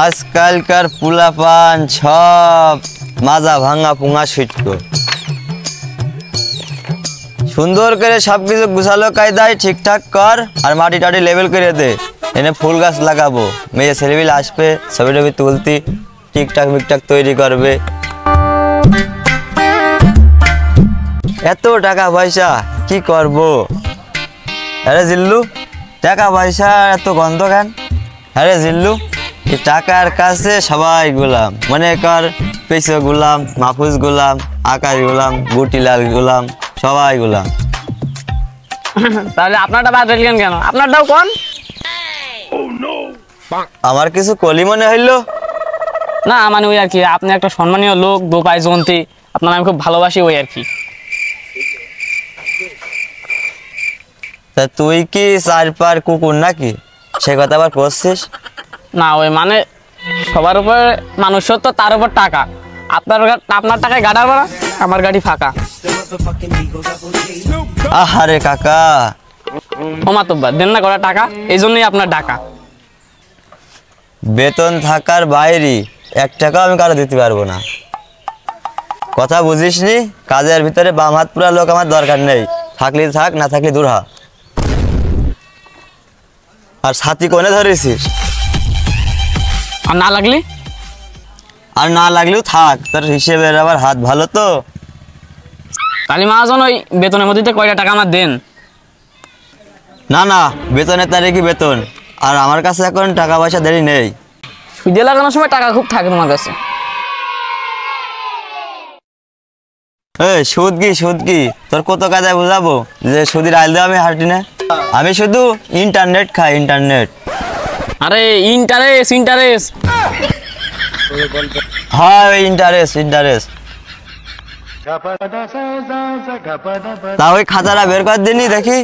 আজকালকার পুলাপান সব মাজা ভাঙা পুঙা ছিটকো। সুন্দর করে সবকিছু গুছালো কায়দায় ঠিকঠাক কর আর মাটি টাটি লেভেল করে দে। এনে ফুল গাছ লাগাবো, মেয়ে ছেলেপিলে আসবে, ছবি টবি তুলতি, ঠিকঠাক মিকঠাক তৈরি করবে। এত টাকা পয়সা কি করব? আরে জিল্লু, টাকা পয়সা এত গন্ধ কেন? আরে জিল্লু, এই টাকার কাছে সবাই গোলাম। মনে কর পেছো গোলাম, মাহফুজ গোলাম, আকাশ গোলাম, গুটিলাল গোলাম, সবাই গোলাম। তাহলে আপনারটা বাদ রাখলেন কেন? আপনারটাও কোন? আমার কিছু কলি মনে হইলো না, মানে ওই আর কি, আপনি একটা সম্মানীয় লোক, দোপাই জন্তি, আপনার আমি খুব ভালোবাসি, ওই আর কি। তা তুই কি চার পার কুকুর নাকি? সে কথা আবার করছিস না, ওই মানে সবার উপর মানুষ তো, তার উপর টাকা। আপনার টাকায় গাড়া ভাড়া, আমার গাড়ি ফাঁকা। আহারে কাকা, ওমা তো দেন না করা টাকা, এই জন্যই আপনার ডাকা। বেতন থাকার বাইরে 1 টাকাও আমি কারো দিতে পারবো না। কথা বুঝিস নি? কাজের ভিতরে বাম হাত পুরা লোক আমার দরকার নেই। থাকলে থাক, না থাকলে দূর হ। আর ছাতি কোনে ধরেছিস? আর না লাগলি? আর না লাগলেও থাক, তোর হিসেবের আবার হাত ভালো তো। কালী মহাজন, ওই বেতনের মধ্যে কয়টা টাকা আমার দেন। না না, বেতনের তারিখই বেতন, আর আমার কাছে এখন টাকা পয়সা দেরি নেই। সুদে লাগানোর সময় টাকা খুব থাকে তোমার কাছে। সুদ কি তোর কত কাজে বুঝাবো যে সুদির আইল দেওয়া আমি হাঁটি না। আমি শুধু ইন্টারনেট খাই, ইন্টারনেট। আরে ইন্টারেস্ট হয় ওই ইন্টারেস্ট। তা ওই খাতাটা বের কর দিনি দেখি।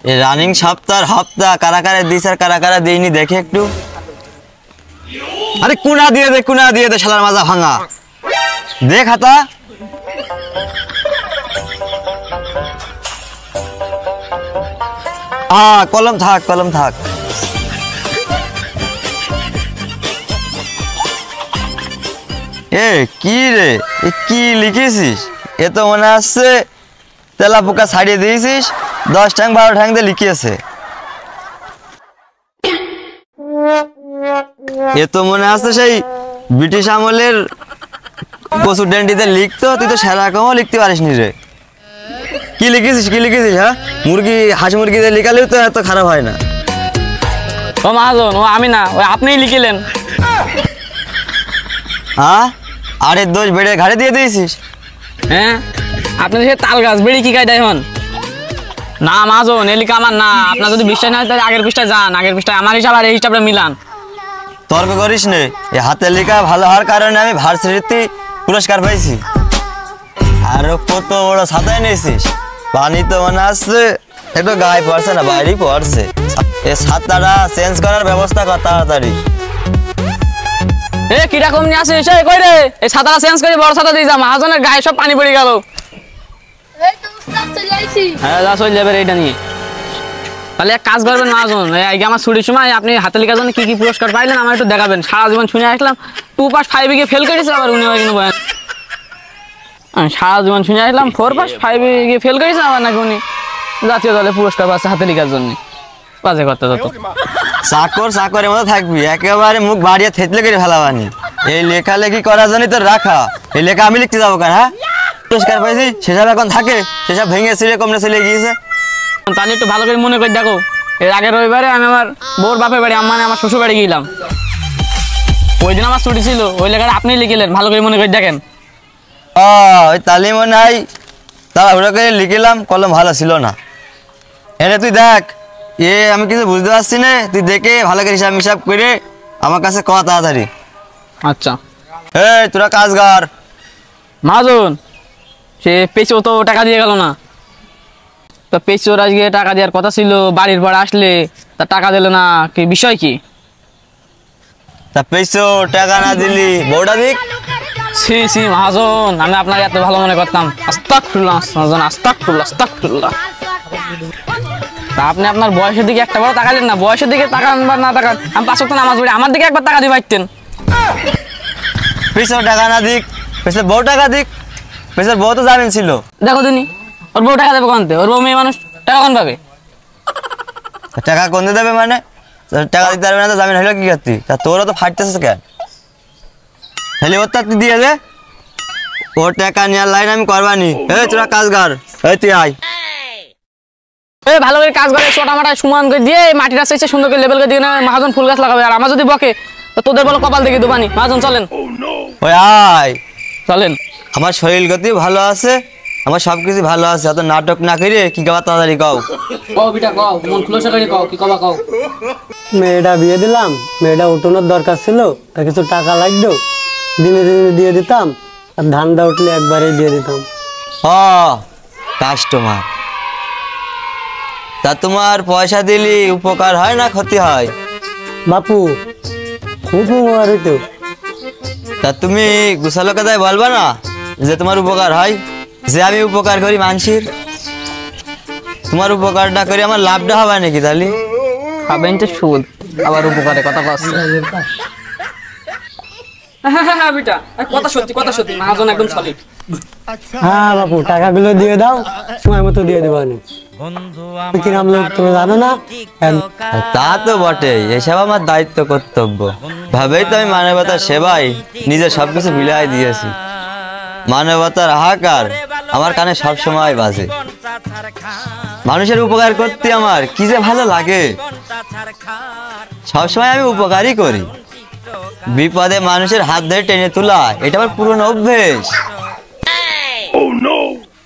এই রানিং সপ্তাহ কারা কারা দিস আর কারা কারা দিইনি দেখি একটু। আরে কুনা দিয়ে দে শালার মাজা ভাঙা। দে খাতা। কলম থাক। এ কি রে, কি লিখেছিস? এ তো মনে হচ্ছে তেলা পোকা ছাড়িয়ে দিয়েছিস, 10 ঠ্যাং 12 ঠ্যাং দিয়ে লিখিয়েছে। এ তো মনে হচ্ছে সেই ব্রিটিশ আমলের কচুর ডেন্ডিতে লিখতো। তুই তো সেরকমও লিখতে পারিস নি রে। কি লিখেছিস? হ্যাঁ, হাঁস মুরগি দিয়ে লিখালেও তো এত খারাপ হয় না। ও মহাজন, ও আমি না, ওই আপনিই লিখিলেন। আরে দোষ বেড়ে ঘাড়ে দিয়ে দিয়েছিস। হ্যাঁ, আপনি সে তাল গাছ বেড়ি কি কায়দায় হন না মহাজন, এ লিখা আমার না। আপনার যদি বিশ্বাস না হয় তাহলে আগের পৃষ্ঠায় যান, আগের পৃষ্ঠায় আমার হিসাব আর এই হিসাবটা মিলান। তর্ক করিস নে। এই হাতের লেখা ভালো হওয়ার কারণে আমি ভার্সিটি পুরস্কার পাইছি। আরো কত বড় ছাতায় নিয়েছিস। পানি তো মনে আসছে একটু গায়ে পড়ছে না, বাইরেই পড়ছে। এই ছাতাটা চেঞ্জ করার ব্যবস্থা কর তাড়াতাড়ি। কিরকম নিয়ে আসিস? কই রে, এই ছাতাটা চেঞ্জ করে বড় ছাতা দিয়ে যা, মহাজনের গায়ে সব পানি পড়ে গেল। হ্যাঁ, যা চলে যাবে এইটা নিয়ে। তাহলে এক কাজ করবেন মহাজন, আমার ছুটির সময় আপনি হাতে লেখার জন্য কি পুরস্কার পাইলেন আমার একটু দেখাবেন। সারা জীবন শুনে আসলাম 2 পাস 5 গিয়ে ফেল করেছে, আবার উনি কিন্তু সারা জীবন শুনে আসলাম 4 পাস 5 গিয়ে ফেল করেছে, আবার নাকি উনি জাতীয় দলে পুরস্কার পাচ্ছে হাতে লেখার জন্য। বাজে কথা যত। চাকরের মতো থাকবি, একেবারে মুখ বাড়িয়ে থেতলে করে ফেলাবানি। এই লেখালেখি করার জন্য তোর রাখা। এই লেখা আমি লিখতে যাবো কেন? হ্যাঁ, পুরস্কার পাইছি সেসব এখন থাকে, সেসব ভেঙে ছিঁড়ে কমনে চলে গিয়েছে। তাহলে একটু ভালো করে মনে করে দেখো। এর আগের রবিবারে আমি আমার বউর বাপের বাড়ি, আমার শ্বশুর বাড়ি গেলাম। ওই দিন আমার ছুটি ছিল, ওই লেখাটা আপনি লিখিলেন, ভালো করে মনে করে দেখেন। ওই তালি মনে হয় তাড়াহুড়ো করে লিখিলাম, কলম ভালো ছিল না। এনে তুই দেখ, আমি কিছু বুঝতে পারছি না, তুই দেখে ভালো করে হিসাব করে আমার কাছে ক তাড়াতাড়ি। আচ্ছা, তোরা কাজ কর। মহাজন, সে পেঁচো তো টাকা দিয়ে গেল না। তো পেঁচোর আজকে টাকা দেওয়ার কথা ছিল, বাড়ির পর আসলে তা টাকা দিল না, কি বিষয় কি? তা পেঁচো টাকা না দিলি বউটা দিক। ছি মহাজন, আমি আপনাকে এত ভালো মনে করতাম। আস্তাগফিরুল্লাহ মহাজন, আস্তাগফিরুল্লাহ। তা আপনি আপনার বয়সের দিকে একটা বড় তাকালেন না, বয়সের দিকে তাকান বা না তাকান, আমি 5 ওয়াক্ত নামাজ পড়ি, আমার দিকে একবার টাকা দিয়ে পাইতেন। পিছর টাকা না দিক, পিছর বউ টাকা দিক, পিছর বউ তো জামিন ছিল। দেখো দিনি ওর বউ টাকা দেবে কোনতে? ওর বউ মেয়ে মানুষ, টাকা কোন পাবে? টাকা কোন দেবে মানে? টাকা দিতে পারবে না তো জামিন হইলো কি করতি? তা তোরও তো ফাটতেছে কেন? তাহলে ওর তুই দিয়ে দে, ওর টাকা নেওয়ার লাইন আমি করবানি। এই তোরা কাজ কর, এই তুই আয়। এই ভালো করে কাজ করে ছোটা মাটা সমান করে দিয়ে মাটিটা চাইছে সুন্দর করে লেভেল করে দিয়ে না মহাজন ফুল গাছ লাগাবে। আর আমার যদি বকে তো তোদের বলো কপাল দেখে দোকানি। মহাজন চলেন, ওই আয়। চলেন। আমার শরীর গতি ভালো আছে, আমার সব কিছু ভালো আছে, এত নাটক না করে কি গাওয়া তাড়াতাড়ি কও। কও বিটা কও, মন খুলসা করে কও, কি কবা কও। মেয়েটা বিয়ে দিলাম, মেয়েটা উঠোনোর দরকার ছিল, তা কিছু টাকা লাগতো, দিনে দিনে দিয়ে দিতাম, আর ধানটা উঠলে একবারেই দিয়ে দিতাম। ও কাস্টমার, তা তোমার পয়সা দিলি উপকার হয় না ক্ষতি হয়? বাপু খুব উপকার হইতো। তা তুমি গুছালো কথায় বলবা না যে তোমার উপকার হয়, যে আমি উপকার করি মানুষের, তোমার উপকারটা করি আমার লাভটা হবে নাকি? তাহলে খাবেন তো সুদ, আবার উপকারে কথা পাচ্ছে। হ্যাঁ বিটা কথা সত্যি, কথা সত্যি, মহাজন একদম সলিড। হ্যাঁ বাপু, টাকাগুলো দিয়ে দাও, সময় মতো দিয়ে দেবো। কিরাম লোক তুমি জানো না? তা তো বটে, এসব আমার দায়িত্ব কর্তব্য ভাবেই তো আমি মানবতার সেবায় নিজের সবকিছু মিলাই দিয়েছি। মানবতার হাহাকার আমার কানে সব সময় বাজে। মানুষের উপকার করতে আমার কি যে ভালো লাগে, সবসময় আমি উপকারই করি। বিপদে মানুষের হাত ধরে টেনে তোলা এটা আমার পুরনো অভ্যেস।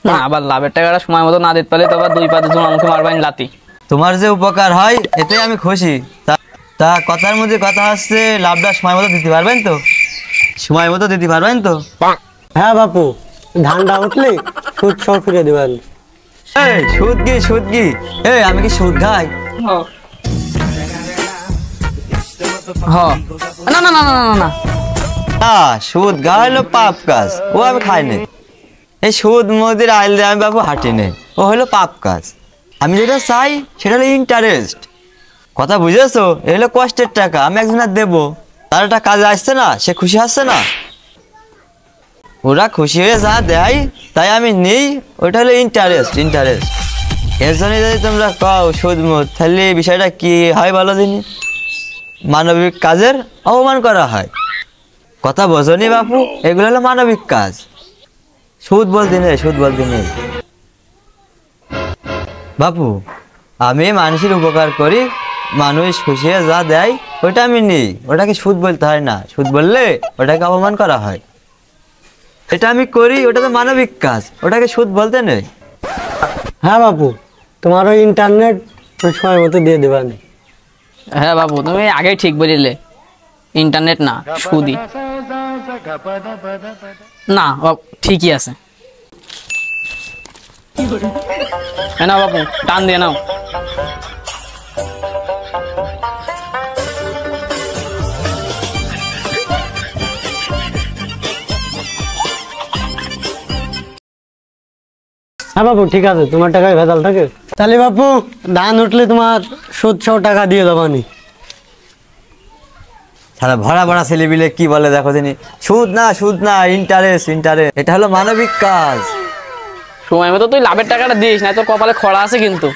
না আবার লাভের টাকাটা সময় মতো না দিতে পারলে তো আবার 2 পাতে জোড়া মুখে মারবেন লাতি। তোমার যে উপকার হয় এতে আমি খুশি। তা কথার মধ্যে কথা হচ্ছে, লাভটা সময় মতো দিতে পারবেন তো? সময় মতো দিতে পারবেন তো? হ্যাঁ বাপু, ধানটা উঠলে সুদ সব ফিরে দেবেন। এই সুদ কি, সুদ কি? এই আমি কি সুদ খাই? না না না না না না, না, সুদ খাওয়া হলো পাপ কাজ, ও আমি খাই না। এই সুদ মোদির আইল দিয়ে আমি বাবু হাঁটি নেই, ও হলো পাপ কাজ। আমি যেটা চাই সেটা হলো ইন্টারেস্ট। কথা বুঝেছো? এ হলো কষ্টের টাকা, আমি একজনের দেবো, তার একটা কাজে আসছে না, সে খুশি আসছে না, ওরা খুশি হয়ে যা দেয় তাই আমি নেই, ওটা হলো ইন্টারেস্ট। ইন্টারেস্ট এর জন্য যদি তোমরা কও সুদ মুদ, তাহলে বিষয়টা কি হয় বলো দিনি? মানবিক কাজের অপমান করা হয়। কথা বোঝনি বাপু? এগুলো হলো মানবিক কাজ। সুদ বলতে নেই, সুদ বলতে নেই বাপু। আমি মানুষের উপকার করি, মানুষ খুশি হয়ে যা দেয় ওটা আমি নিই, ওটাকে সুদ বলতে হয় না। সুদ বললে ওটাকে অপমান করা হয়। এটা আমি করি, ওটা তো মানবিক কাজ, ওটাকে সুদ বলতে নেই। হ্যাঁ বাপু, তোমার ওই ইন্টারনেট সময় মতো দিয়ে দেবেন। হ্যাঁ বাবু তুমি আগেই ঠিক বলিলে, ইন্টারনেট না সুদি। না ঠিকই আছে। না বাপু টান দিয়ে নাও। হ্যাঁ বাপু ঠিক আছে, তোমার টাকায় ভেজাল থাকে। তাহলে বাপু ধান উঠলে তোমার সুদ সহ টাকা দিয়ে দেবানি। সারা ভরা ভরা ছেলেপিলে কি বলে দেখো তিনি, সুদ না, সুদ না, ইন্টারেস্ট, ইন্টারেস্ট। এটা হলো মানবিক কাজ। সময় মতো তুই লাভের টাকাটা দিস না, তোর কপালে খড়া আছে কিন্তু।